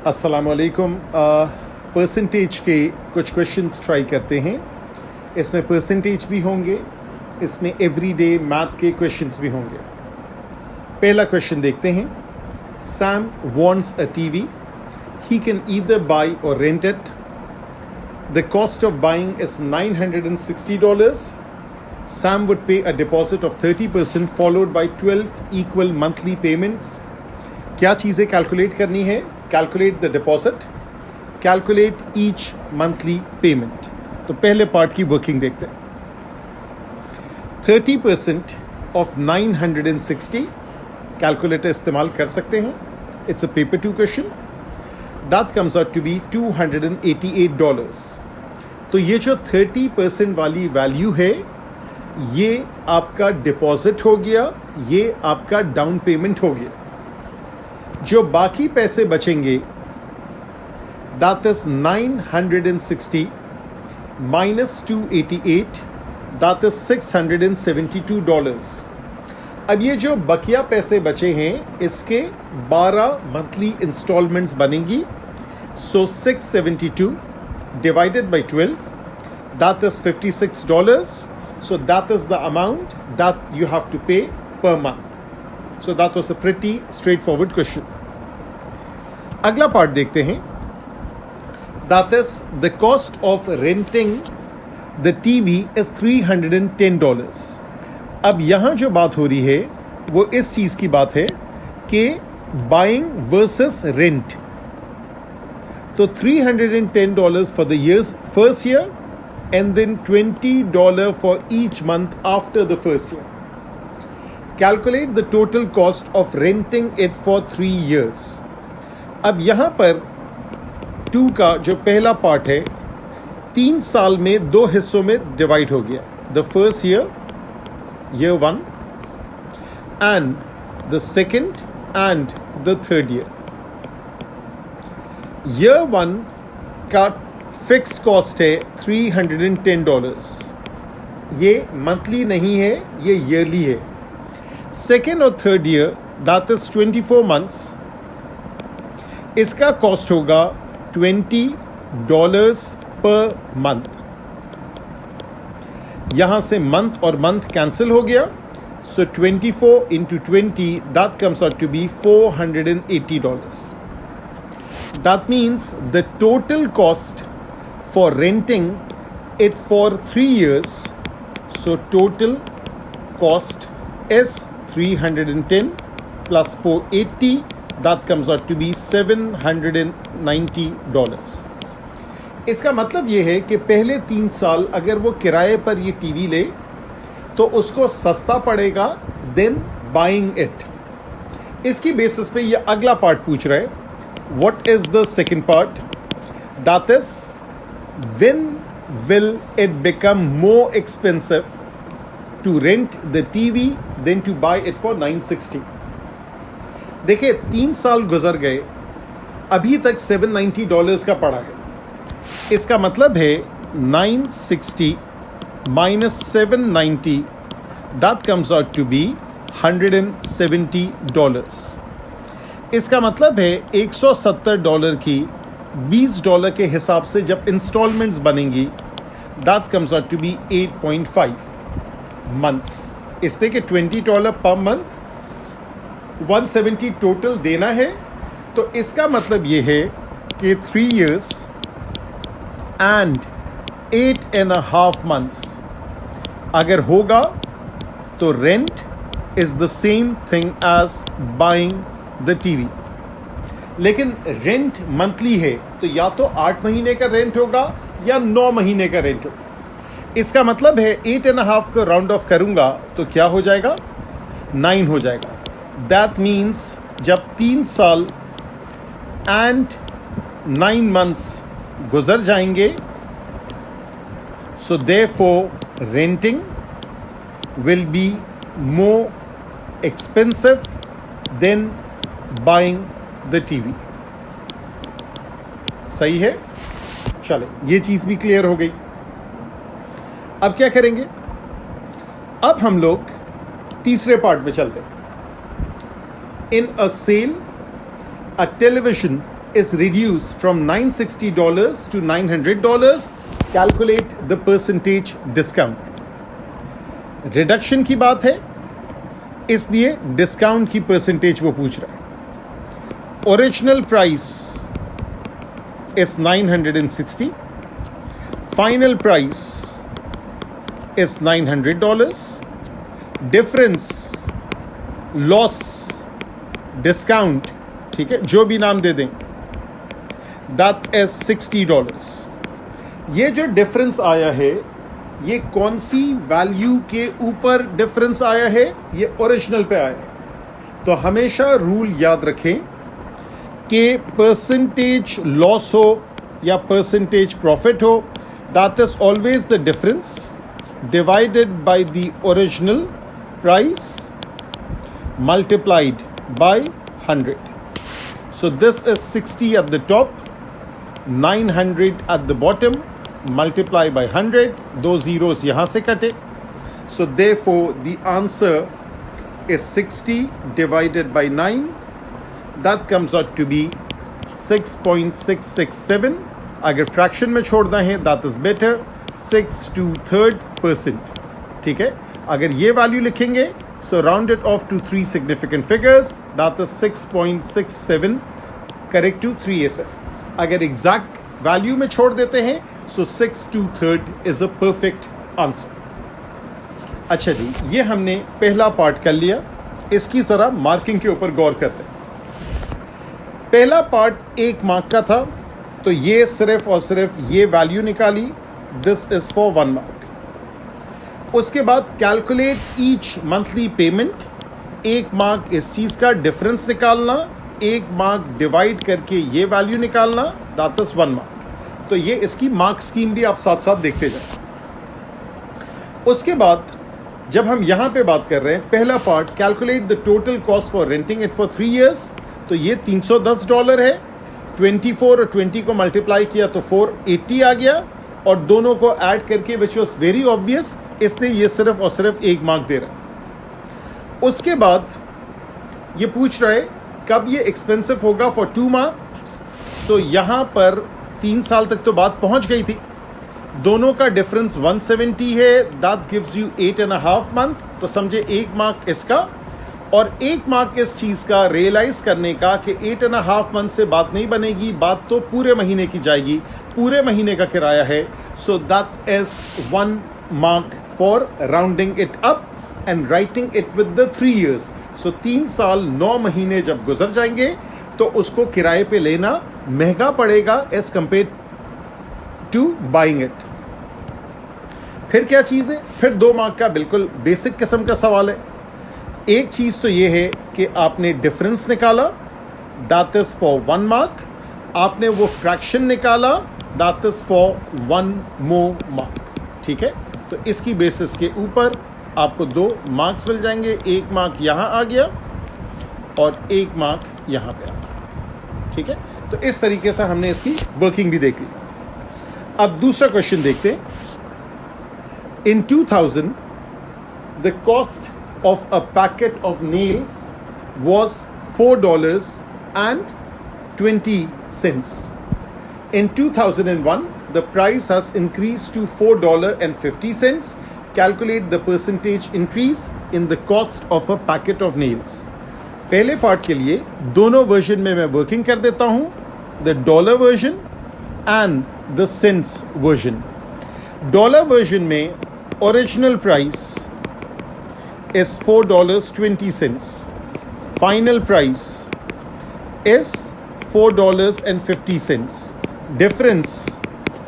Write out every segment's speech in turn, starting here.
अस्सलाम वालेकुम। परसेंटेज के कुछ क्वेश्चंस ट्राई करते हैं। इसमें परसेंटेज भी होंगे, इसमें एवरीडे मैथ के क्वेश्चंस भी होंगे। पहला क्वेश्चन देखते हैं। Sam wants a TV, he can either buy or rent it. The cost of buying is $960. Sam would pay a deposit of 30% followed by 12 equal monthly payments. क्या चीज़ें calculate करनी है? Calculate the deposit, calculate each monthly payment. तो पहले part की working देखते हैं। 30% of 960 calculator इस्तेमाल कर सकते हैं। It's a paper to question. That comes out to be $288। तो ये जो 30% वाली वैल्यू है, ये आपका डिपॉजिट हो गया, ये आपका डाउन पेमेंट हो गया। जो बाकी पैसे बचेंगे, that is 960 minus 288, that is $672। अब ये जो बकिया पैसे बचे हैं, इसके 12 मंथली इंस्टॉलमेंट्स बनेंगी। सो 672 divided by 12, that is $56। So that is the amount that you have to pay per month. So that was a pretty straightforward question. अगला पार्ट देखते हैं। That is the cost of renting the TV is $310. अब यहाँ जो बात हो रही है वो इस चीज़ की बात है कि buying versus rent। तो $310 for the first year and then $20 for each month after the first year. Calculate the total cost of renting it for 3 years. अब यहाँ पर 2 का जो पहला पार्ट है, 3 साल में 2 हिस्सों में डिवाइड हो गया। The first year, year 1, and the second and the third year. Year 1 का फिक्स कॉस्ट है $310। ये मंथली नहीं है, ये ईयरली है। सेकेंड और third year, that is 24 months, इसका कॉस्ट होगा $20 पर मंथ। यहां से मंथ और मंथ कैंसिल हो गया। So 24 into 20, that comes out to be $480। That means the total cost for renting it for 3 years, so total cost is $310 plus $480, that comes out to be $790। इसका मतलब ये है कि पहले 3 साल अगर वो किराए पर ये टीवी ले तो उसको सस्ता पड़ेगा देन बाइंग इट। इसकी बेसिस पे ये अगला पार्ट पूछ रहा है। What is the second part? That is when will it become more expensive to rent the TV than to buy it for $960? देखिए 3 साल गुजर गए, अभी तक $790 का पड़ा है। इसका मतलब है 960 minus 790, that comes out to be $170। इसका मतलब है $170 की $20 के हिसाब से जब इंस्टॉलमेंट्स बनेंगी, that comes out to be 8.5 months. इससे कि $20 पर मंथ, 170 टोटल देना है। तो इसका मतलब ये है कि 3 years and 8.5 months अगर होगा तो rent is the same thing as buying the TV. लेकिन रेंट मंथली है, तो या तो 8 महीने का रेंट होगा या 9 महीने का रेंट होगा। इसका मतलब है 8.5 को राउंड ऑफ करूंगा तो क्या हो जाएगा? 9 हो जाएगा। दैट मीन्स जब 3 साल एंड 9 मंथ्स गुजर जाएंगे, so therefore renting will be more expensive than buying the TV. सही है? चले, ये चीज भी क्लियर हो गई। अब क्या करेंगे? अब हम लोग तीसरे पार्ट में चलते हैं। इन अ cell, a television is reduced from $960 to $900. Calculate the percentage discount. Reduction की बात है, इसलिए डिस्काउंट की परसेंटेज वो पूछ रहा है. Original price is 960. Final price is $900. Difference, loss, discount, ठीक है, जो भी नाम दे दें, that is $60. ये जो डिफरेंस आया है, ये कौन सी वैल्यू के ऊपर डिफरेंस आया है? ये ओरिजिनल पे आया है. तो हमेशा रूल याद रखें कि परसेंटेज लॉस हो या परसेंटेज प्रॉफिट हो, that is always the difference divided by the original price multiplied by 100. So this is 60 at the top, 900 at the bottom, multiply by 100. दो जीरोस यहां से कटे. So therefore the answer is 60 divided by 9. That comes out to be 6.667. अगर fraction में छोड़ना है, that is better, 6 2/3%. ठीक है, अगर ये वैल्यू लिखेंगे, so round it off to 3 significant figures, that is 6.67 correct to 3SF. अगर एग्जैक्ट वैल्यू में छोड़ देते हैं, so 6 2/3 is a perfect answer. अच्छा जी, ये हमने पहला पार्ट कर लिया. इसकी ज़रा मार्किंग के ऊपर गौर करते हैं. पहला पार्ट 1 मार्क का था, तो ये सिर्फ और सिर्फ ये वैल्यू निकाली, दिस इज फॉर 1 मार्क. उसके बाद calculate each monthly payment, 1 mark इस चीज़ का डिफरेंस निकालना, 1 मार्क डिवाइड करके ये वैल्यू निकालना, दैट इज 1 मार्क. तो ये इसकी मार्क स्कीम भी आप साथ साथ देखते जाए. उसके बाद जब हम यहाँ पे बात कर रहे हैं, पहला part calculate the total cost for renting it for 3 years, तो ये $310 है. 24 और 20 को मल्टीप्लाई किया तो 480 आ गया, और दोनों को ऐड करके विच वॉज वेरी ऑब्वियस, इसलिए ये सिर्फ और सिर्फ 1 मार्क दे रहा है. उसके बाद ये पूछ रहा है कब ये एक्सपेंसिव होगा फॉर 2 मार्क्स. तो यहाँ पर 3 साल तक तो बात पहुँच गई थी. दोनों का डिफरेंस 170 है, दैट गिव्स यू 8.5 month. तो समझे 1 मार्क इसका और 1 मार्क इस चीज़ का रियलाइज करने का कि 8.5 month से बात नहीं बनेगी, बात तो पूरे महीने की जाएगी, पूरे महीने का किराया है. So that is 1 mark for rounding it up and writing it with the 3 years. सो 3 साल 9 महीने जब गुजर जाएंगे तो उसको किराए पे लेना महंगा पड़ेगा as compare to buying it. फिर क्या चीज़ है? फिर 2 मार्क का बिल्कुल बेसिक किस्म का सवाल है. एक चीज़ तो ये है कि आपने डिफरेंस निकाला, दैट इज फॉर 1 मार्क. आपने वो फ्रैक्शन निकाला, that is for 1 more mark. ठीक है, तो इसकी बेसिस के ऊपर आपको 2 मार्क्स मिल जाएंगे. 1 मार्क यहाँ आ गया और 1 मार्क यहाँ पे आ गया. ठीक है, तो इस तरीके से हमने इसकी वर्किंग भी देख ली. अब दूसरा क्वेश्चन देखते हैं. इन 2000 the cost of a packet of nails was $4.20. In 2001, the price has increased to $4.50. Calculate the percentage increase in the cost of a packet of nails. पहले पार्ट के लिए दोनों वर्जन में मैं वर्किंग कर देता हूं, the dollar version and the cents version. Dollar version में original price is $4.20. Final price is $4.50. Difference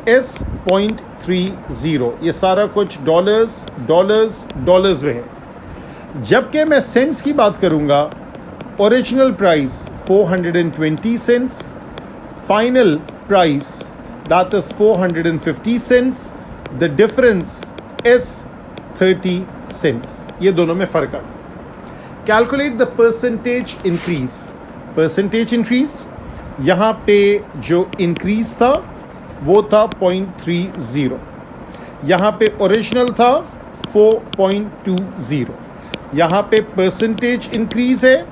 is 0.30. ये सारा कुछ डॉलर्स में है. जबकि मैं सेंट्स की बात करूंगा, original price 420 cents, final price that is 450 cents. The difference is 30 cents. ये दोनों में फर्क आ गया. Calculate the percentage increase. Percentage increase, यहाँ पे जो इंक्रीज था वो था 0.30. यहाँ पे ओरिजिनल था 4.20. यहाँ पे परसेंटेज इंक्रीज है,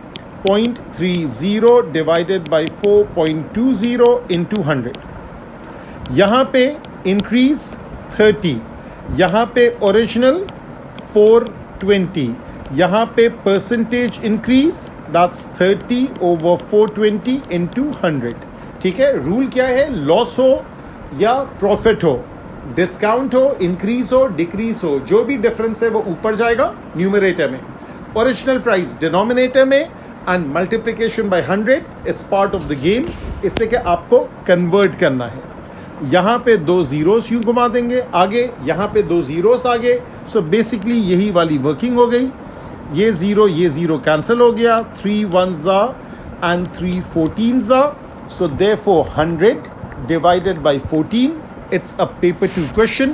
0.30 डिवाइडेड बाई 4.20 इंटू 100. यहाँ पे इंक्रीज 30, यहाँ पे ओरिजिनल 420, यहाँ पे percentage increase that's 30 over 420 into 100. ठीक है, रूल क्या है? लॉस हो या प्रॉफिट हो, डिस्काउंट हो, इंक्रीज हो, डिक्रीज हो, जो भी डिफरेंस है वो ऊपर जाएगा न्यूमरेटर में, ओरिजिनल प्राइस डिनोमिनेटर में, and multiplication bye 100 is part of the game. इसलिए कि आपको कन्वर्ट करना है. यहाँ पे 2 जीरोस यूं घुमा देंगे आगे, यहाँ पे 2 जीरोस आगे. सो बेसिकली यही वाली वर्किंग हो गई. ये जीरो कैंसिल हो गया, 3 1s and 3 14s. So therefore 100 divided by 14, it's a paper 2 question.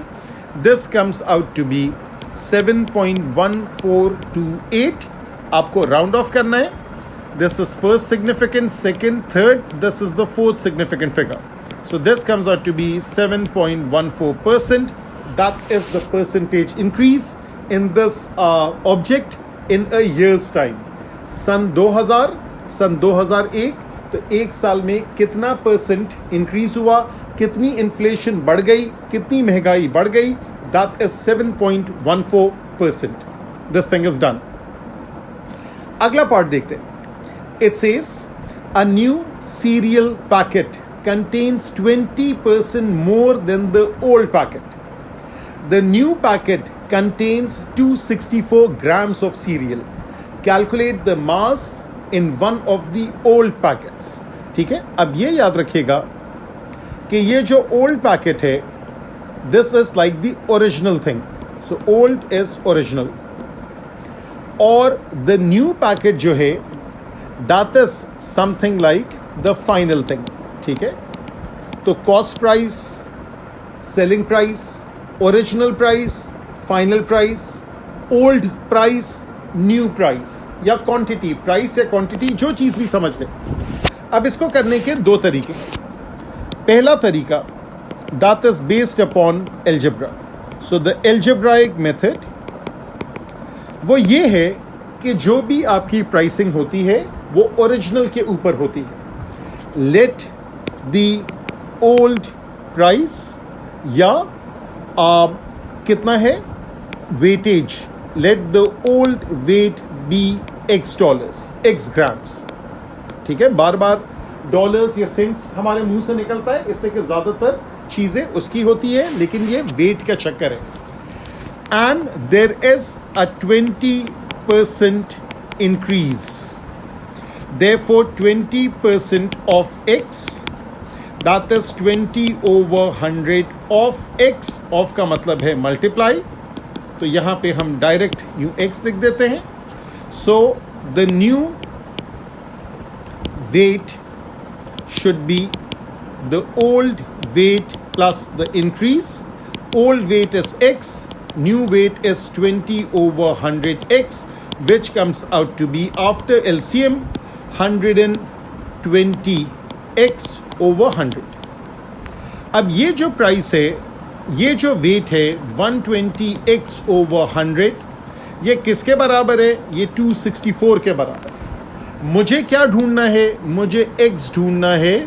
This comes out to be 7.1428. आपको राउंड ऑफ करना है. This is first significant, second, third. This is the fourth significant figure. So this comes out to be 7.14%. That is the percentage increase in this object in a year's time. सन 2000, सन 2001, तो एक साल में कितना percent increase हुआ, कितनी inflation बढ़ गई, कितनी महंगाई बढ़ गई. That is 7.14%. This thing is done. अगला पार्ट देखते हैं. It says a new cereal packet contains 20% more than the old packet. The new packet contains 264 grams of cereal. Calculate the mass in one of the old packets. ठीक है, अब ये याद रखिएगा कि ये जो ओल्ड पैकेट है, this is like the original thing. So old is original, और द न्यू पैकेट जो है that is something like the final thing. ठीक है, तो cost price, selling price, original price, final price, old price, new price, या quantity, price या quantity, जो चीज भी समझ लें. अब इसको करने के 2 तरीके. पहला तरीका that is based upon algebra. So the algebraic method वो ये है कि जो भी आपकी प्राइसिंग होती है वो ओरिजिनल के ऊपर होती है. लेट द ओल्ड प्राइस या कितना है weightage, let the old weight be x dollars, x grams. ठीक है, बार बार डॉलर्स या सेंट्स हमारे मुंह से निकलता है, इसलिए कि ज़्यादातर चीज़ें उसकी होती है, लेकिन ये वेट का चक्कर है. And there is a 20% increase. Therefore 20% of x, that is 20 over 100 of x. Of का मतलब है मल्टीप्लाई, तो यहाँ पे हम डायरेक्ट यू x लिख देते हैं. So the new weight should be the old weight plus the increase. Old weight is x, new weight is 20 over 100x, which comes out to be, after LCM, 120x over 100. अब ये जो price है, ये जो wait है 120x over 100, ये किसके बराबर है? ये 264 के बराबर. मुझे क्या ढूंढना है? मुझे x ढूंढना है.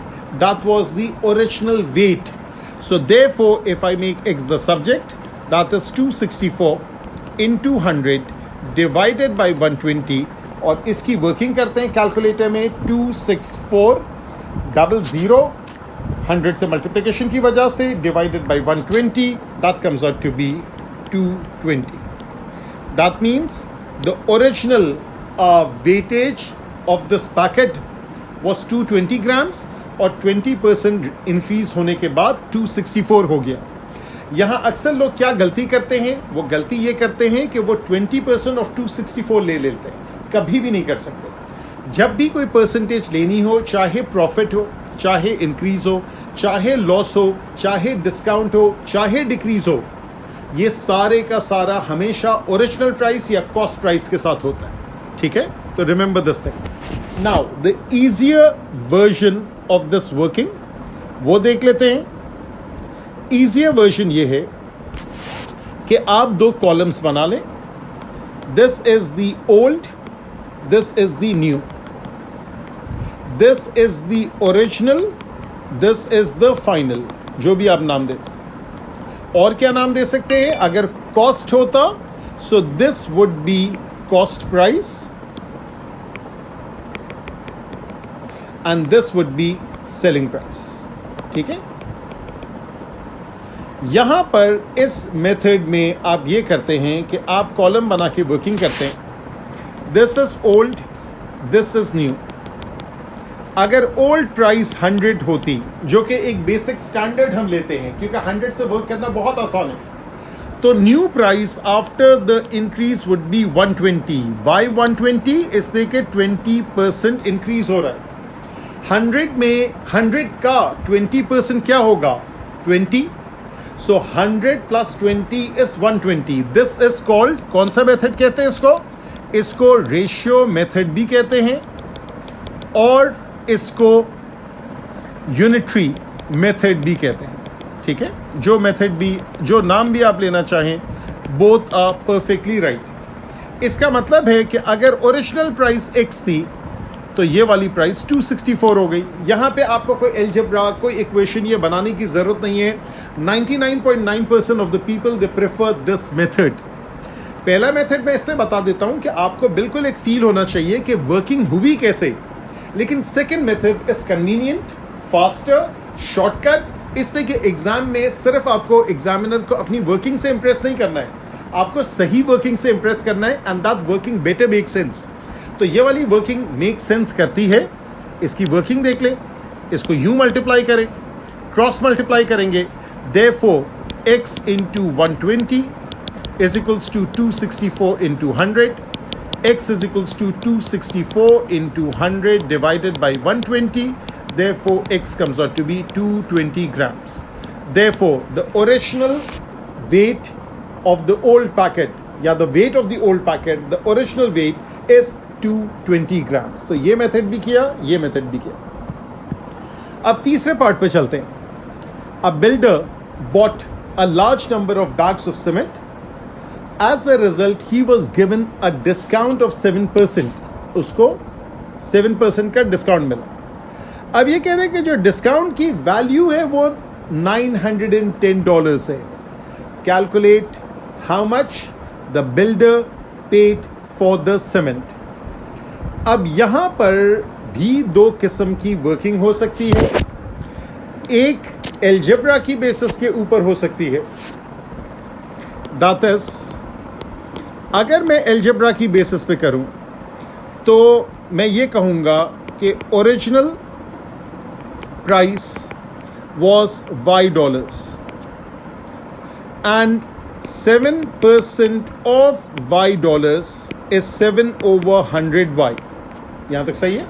That was the original wait. So therefore if I make x the subject, that is 264 into 100 divided by 120, और इसकी वर्किंग करते हैं कैलकुलेटर में. 26400 100 से मल्टीप्लिकेशन की वजह से divided by 120, that comes out to be 220. That means the original weightage of this packet was 220 grams, और 20% इंक्रीज होने के बाद 264 हो गया. यहाँ अक्सर लोग क्या गलती करते हैं? वो गलती ये करते हैं कि वो 20% ऑफ 264 ले लेते हैं. कभी भी नहीं कर सकते. जब भी कोई परसेंटेज लेनी हो, चाहे प्रॉफिट हो, चाहे इंक्रीज हो, चाहे लॉस हो, चाहे डिस्काउंट हो, चाहे डिक्रीज हो, ये सारे का सारा हमेशा ओरिजिनल प्राइस या कॉस्ट प्राइस के साथ होता है. ठीक है, तो remember this thing. Now the easier version of this working वो देख लेते हैं. इजियर वर्जन ये है कि आप 2 कॉलम्स बना लें. This is the old, this is the new. This is the original, this is the final, जो भी आप नाम दें। और क्या नाम दे सकते हैं अगर कॉस्ट होता? So this would be cost price and this would be selling price. ठीक है, यहां पर इस मेथड में आप ये करते हैं कि आप कॉलम बना के वर्किंग करते हैं। This is old, this is new. अगर ओल्ड प्राइस 100 होती, जो कि एक बेसिक स्टैंडर्ड हम लेते हैं क्योंकि 100 से वर्क करना बहुत आसान है, तो new price after the increase would be 120। Why 120? इसलिए कि 20% इंक्रीज हो रहा है। 100 में 100 का 20% क्या होगा? 20। सो 100 plus 20 is 120। This is called, कौन सा मेथड कहते हैं इसको? इसको रेशियो मेथड भी कहते हैं और इसको यूनिटरी मेथड भी कहते हैं। ठीक है, जो मेथड भी, जो नाम भी आप लेना चाहें, बोथ आर परफेक्टली राइट। इसका मतलब है कि अगर ओरिजिनल प्राइस x थी तो ये वाली प्राइस 264 हो गई। यहां पे आपको कोई एल्जेब्रा, कोई इक्वेशन ये बनाने की जरूरत नहीं है। 99.9% of the people they prefer this method. पहला मेथड मैं इसलिए बता देता हूं कि आपको बिल्कुल एक फील होना चाहिए कि वर्किंग हुई कैसे। लेकिन second method is convenient, faster, shortcut. इसलिए कि एग्जाम में सिर्फ आपको एग्जामिनर को अपनी वर्किंग से इंप्रेस नहीं करना है, आपको सही वर्किंग से इंप्रेस करना है and that working better make sense. तो ये वाली वर्किंग मेक सेंस करती है। इसकी वर्किंग देख लें, इसको यूं मल्टीप्लाई करें, क्रॉस मल्टीप्लाई करेंगे। Therefore x into 120 is equals to 264 into 100। x is equals to 264 into 100 divided by 120. Therefore, x comes out to be 220 grams. Therefore, the original weight of the old packet, the weight of the old packet, the original weight is 220 grams. तो ये method भी किया, ये method भी किया। अब तीसरे part पे चलते हैं। A builder bought a large number of bags of cement. As a result, he was given a discount of 7%. उसको 7% का डिस्काउंट मिला। अब ये कह रहे हैं कि जो डिस्काउंट की वैल्यू है वो $910 है। Calculate how much the builder paid for the cement. अब यहां पर भी दो किस्म की वर्किंग हो सकती है। एक एल्जेब्रा की बेसिस के ऊपर हो सकती है। दैट इज, अगर मैं एल्जेब्रा की बेसिस पे करूं तो मैं ये कहूंगा कि original price was $Y and 7% of $Y is 7/100Y। यहां तक सही है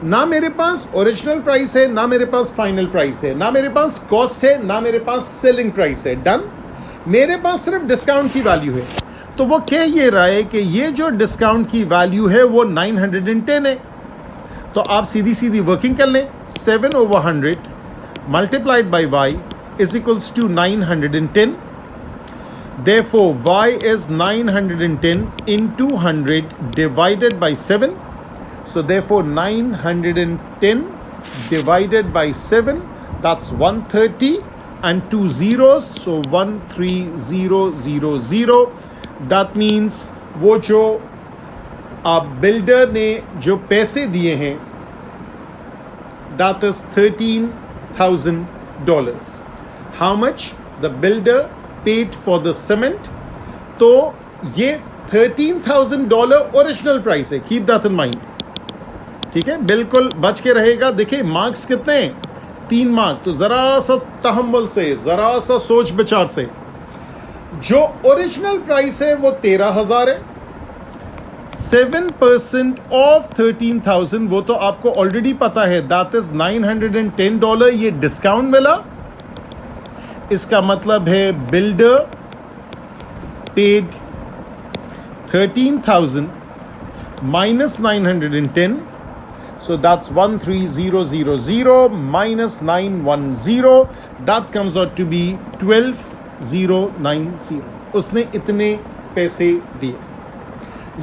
ना? मेरे पास ओरिजिनल प्राइस है, ना मेरे पास फाइनल प्राइस है, ना मेरे पास कॉस्ट है, ना मेरे पास सेलिंग प्राइस है। डन। मेरे पास सिर्फ डिस्काउंट की वैल्यू है। तो वो कह ये रहा है कि ये जो डिस्काउंट की वैल्यू है वो 910 है। तो आप सीधी सीधी वर्किंग कर लें। 7/100 multiplied by y is equals to 910. Therefore, y is 910 into 100 divided by 7. So therefore, 910 divided by 7, that's 130 and 2 zeros, so 13000. That means वो जो बिल्डर ने जो पैसे दिए हैं, that is $13,000. How much the builder paid for the cement? तो ये $13,000 original price है। Keep that in mind. ठीक है, बिल्कुल बच के रहेगा। देखिए मार्क्स कितने हैं? 3 मार्क। तो जरा सा तहम्मुल से, जरा सा सोच विचार से, जो ओरिजिनल प्राइस है वो 13,000 है। 7% ऑफ 13,000 वो तो आपको ऑलरेडी पता है, दैट इज $910। ये डिस्काउंट मिला, इसका मतलब है builder paid 13,000 minus 910, so that's 13000 minus 910, that comes out to be 12,090। उसने इतने पैसे दिए।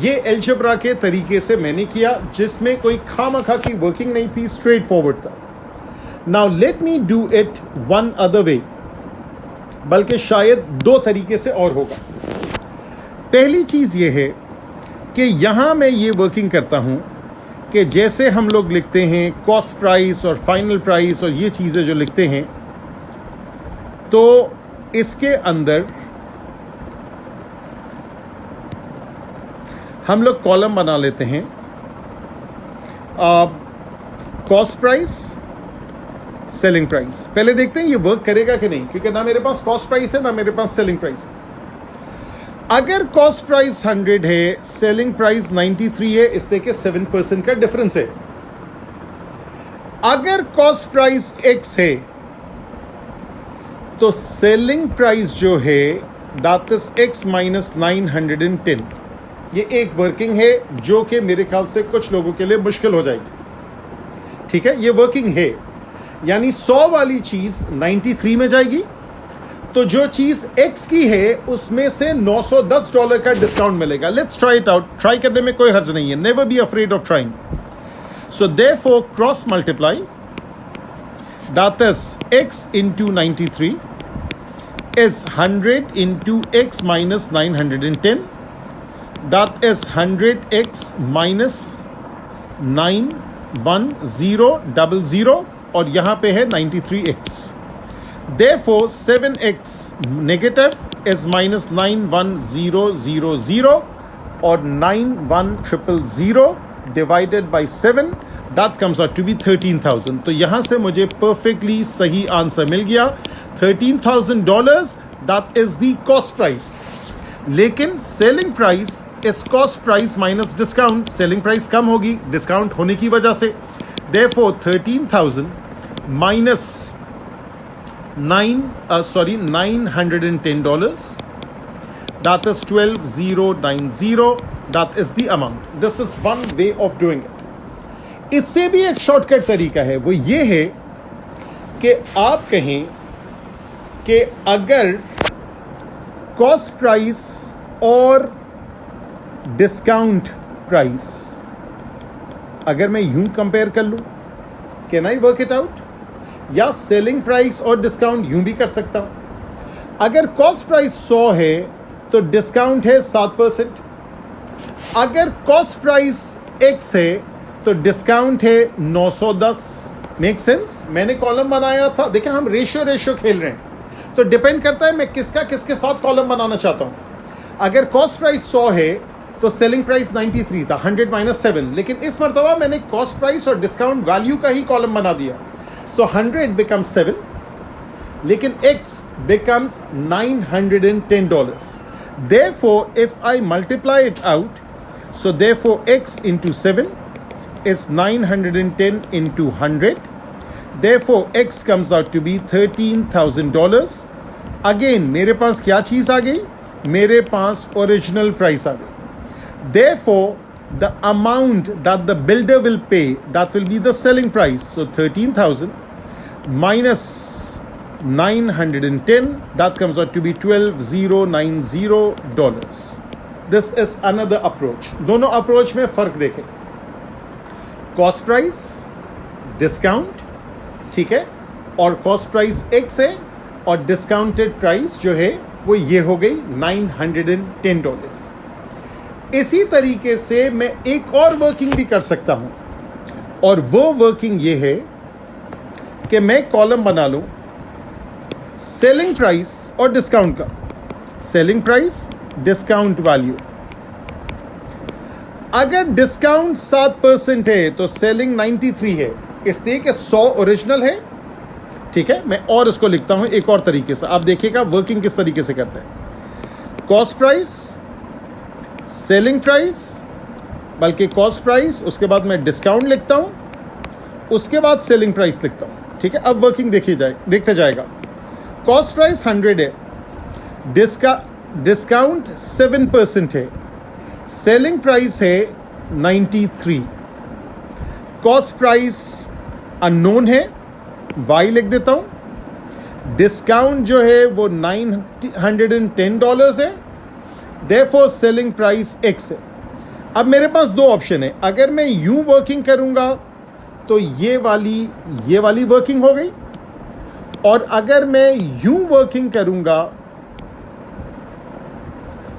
ये अलजेब्रा के तरीके से मैंने किया, जिसमें कोई खामखा की वर्किंग नहीं थी, स्ट्रेट फॉरवर्ड था. Now let me do it one other way, बल्कि शायद दो तरीके से और होगा. पहली चीज ये है कि यहां मैं ये वर्किंग करता हूं कि जैसे हम लोग लिखते हैं कॉस्ट प्राइस और फाइनल प्राइस और ये चीजें जो लिखते हैं, तो इसके अंदर हम लोग कॉलम बना लेते हैं कॉस्ट प्राइस, सेलिंग प्राइस. पहले देखते हैं ये वर्क करेगा कि नहीं, क्योंकि ना मेरे पास कॉस्ट प्राइस है ना मेरे पास सेलिंग प्राइस है. अगर कॉस्ट प्राइस 100 है, सेलिंग प्राइस 93 है, इसलिए कि 7% का डिफरेंस है. अगर कॉस्ट प्राइस x है तो सेलिंग प्राइस जो है दैट इज x माइनस 910. ये एक वर्किंग है जो कि मेरे ख्याल से कुछ लोगों के लिए मुश्किल हो जाएगी. ठीक है, ये वर्किंग है, यानी 100 वाली चीज 93 में जाएगी, तो जो चीज x की है उसमें से $910 का डिस्काउंट मिलेगा. Let's try it out. Try करने में कोई हर्ज नहीं है. Never be afraid of trying. So therefore cross multiply, that is x into 93 is 100 into x minus 910. That is 100x minus 91000 और यहाँ पे है 93x. Therefore 7x negative is minus 91000 और 91000 divided by 7, that comes out to be 13,000. तो यहाँ से मुझे perfectly सही आंसर मिल गया. $13,000, that is the cost price. लेकिन selling price is cost price minus discount. Selling price कम होगी डिस्काउंट होने की वजह से. Therefore 13,000 minus $910, that is 12,090. that is the amount. this is one way of doing it. इससे भी एक शॉर्टकट तरीका है, वो ये है कि आप कहें कि अगर कॉस्ट प्राइस और डिस्काउंट प्राइस अगर मैं यूं कंपेयर कर लूं, can I work it out? या सेलिंग प्राइस और डिस्काउंट यूं भी कर सकता हूं. अगर कॉस्ट प्राइस 100 है तो डिस्काउंट है 7%. अगर कॉस्ट प्राइस x है तो डिस्काउंट है 910. Make sense? मैंने कॉलम बनाया था, देखिए हम रेशियो खेल रहे हैं, तो डिपेंड करता है मैं किसके साथ कॉलम बनाना चाहता हूं. अगर कॉस्ट प्राइस 100 है तो सेलिंग प्राइस 93 था, 100 माइनस 7. लेकिन इस मरतबा मैंने कॉस्ट प्राइस और डिस्काउंट वैल्यू का ही कॉलम बना दिया. सो 100 बिकम्स 7, लेकिन x becomes $910. Therefore, if I multiply it out, so therefore x into 7 is 910 into 100. Therefore, x comes out to be $13,000. Again, मेरे पास क्या चीज़ आ गई? मेरे पास ओरिजिनल प्राइस आ गई. Therefore, the amount that the builder will pay, that will be the selling price. So 13,000 minus 910, that comes out to be $12,090. This is another approach. दोनों approach में फ़र्क देखें. Cost price, discount, ठीक है, और cost price x है और discounted price जो है वो ये हो गई $910. इसी तरीके से मैं एक और वर्किंग भी कर सकता हूं, और वो वर्किंग ये है कि मैं कॉलम बना लूं सेलिंग प्राइस और डिस्काउंट का. Selling price, discount value. अगर डिस्काउंट 7% है तो सेलिंग 93 है, इसलिए कि 100 ओरिजिनल है. ठीक है, मैं और इसको लिखता हूं एक और तरीके से. आप देखिएगा वर्किंग किस तरीके से करते हैं. कॉस्ट प्राइस, सेलिंग प्राइस, बल्कि कॉस्ट प्राइस, उसके बाद मैं डिस्काउंट लिखता हूं, उसके बाद सेलिंग प्राइस लिखता हूं. ठीक है, अब वर्किंग देखते जाएगा. कॉस्ट प्राइस 100 है, डिस्काउंट 7% है, सेलिंग प्राइस है 93. कॉस्ट प्राइस अननोन है, y लिख देता हूं. डिस्काउंट जो है वो $910 है. Therefore selling price x है. अब मेरे पास दो ऑप्शन है, अगर मैं यूं वर्किंग करूंगा तो ये वाली वर्किंग हो गई, और अगर मैं यूं वर्किंग करूंगा,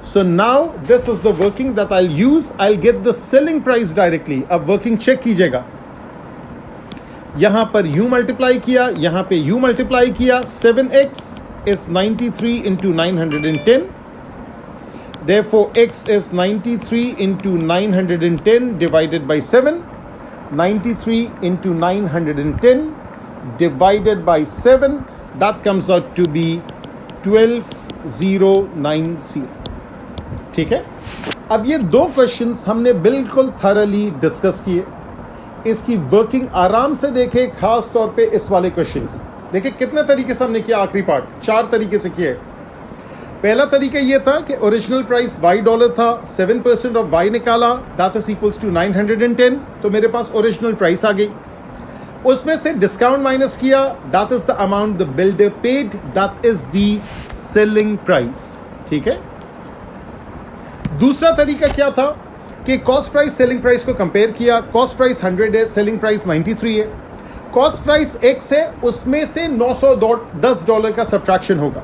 so now this is the working that I'll use. I'll get the selling price directly. अब वर्किंग चेक कीजिएगा, यहां पर u मल्टीप्लाई किया, यहां पे u मल्टीप्लाई किया, 7x is 93 into 910. Therefore x is 93 into 910 divided by 7. 93 into 910 divided by 7, that comes out to be 12090. ठीक है। अब ये दो क्वेश्चंस हमने बिल्कुल थरली डिस्कस किए, इसकी वर्किंग आराम से देखे, खास तौर पे इस वाले क्वेश्चन की देखिए कितने तरीके से हमने किया। आखिरी पार्ट 4 तरीके से किया है। पहला तरीका ये था कि ओरिजिनल प्राइस $y था, 7% ऑफ y निकाला, दैट इज इक्वल्स टू 910, तो मेरे पास ओरिजिनल प्राइस आ गई। उसमें से डिस्काउंट माइनस किया, that is the amount the builder paid, that is the selling price. ठीक है। दूसरा तरीका क्या था कि कॉस्ट प्राइस सेलिंग प्राइस को कंपेयर किया। कॉस्ट प्राइस 100 है, सेलिंग प्राइस 93 है। कॉस्ट प्राइस x है, उसमें से $910 का सब्ट्रैक्शन होगा।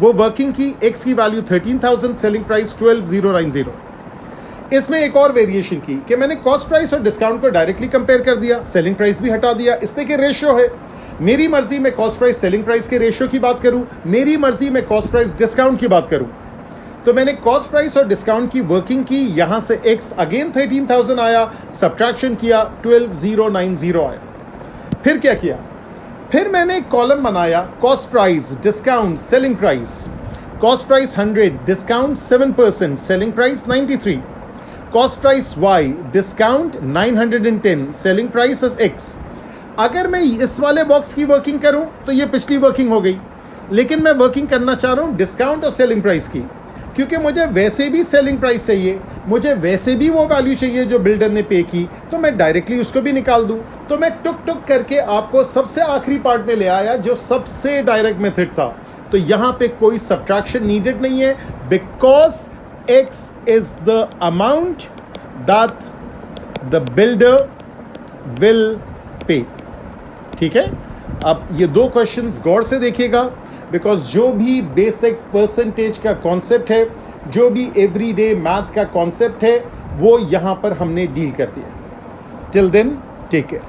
वो वर्किंग की, x की वैल्यू 13,000, सेलिंग प्राइस 12,090। इसमें एक और वेरिएशन की कि मैंने कॉस्ट प्राइस और डिस्काउंट को डायरेक्टली कंपेयर कर दिया, सेलिंग प्राइस भी हटा दिया। इसमें के रेशियो है, मेरी मर्जी में कॉस्ट प्राइस सेलिंग प्राइस के रेशियो की बात करूं, मेरी मर्जी में कॉस्ट प्राइस डिस्काउंट की बात करूं। तो मैंने कॉस्ट प्राइस और डिस्काउंट की वर्किंग की, यहां से x अगेन 13,000 आया, सब्ट्रैक्शन किया, 12,090 आया। फिर क्या किया, फिर मैंने एक कॉलम बनाया, cost price, discount, selling price. Cost price 100, discount 7%, selling price 93। Cost price y, discount 910, selling price is x। अगर मैं इस वाले बॉक्स की वर्किंग करूं तो ये पिछली वर्किंग हो गई, लेकिन मैं वर्किंग करना चाह रहा हूं डिस्काउंट और सेलिंग प्राइस की, क्योंकि मुझे वैसे भी सेलिंग प्राइस चाहिए, मुझे वैसे भी वो वैल्यू चाहिए जो बिल्डर ने पे की, तो मैं डायरेक्टली उसको भी निकाल दूं। तो मैं टुक टुक करके आपको सबसे आखिरी पार्ट में ले आया जो सबसे डायरेक्ट मेथड था। तो यहां पे कोई सब्ट्रैक्शन नीडेड नहीं है, because x is the amount that the builder will pay। ठीक है। अब ये दो क्वेश्चंस गौर से देखिएगा, बिकॉज जो भी बेसिक परसेंटेज का कॉन्सेप्ट है, जो भी एवरीडे मैथ का कॉन्सेप्ट है, वो यहां पर हमने डील कर दिया। Till then take care.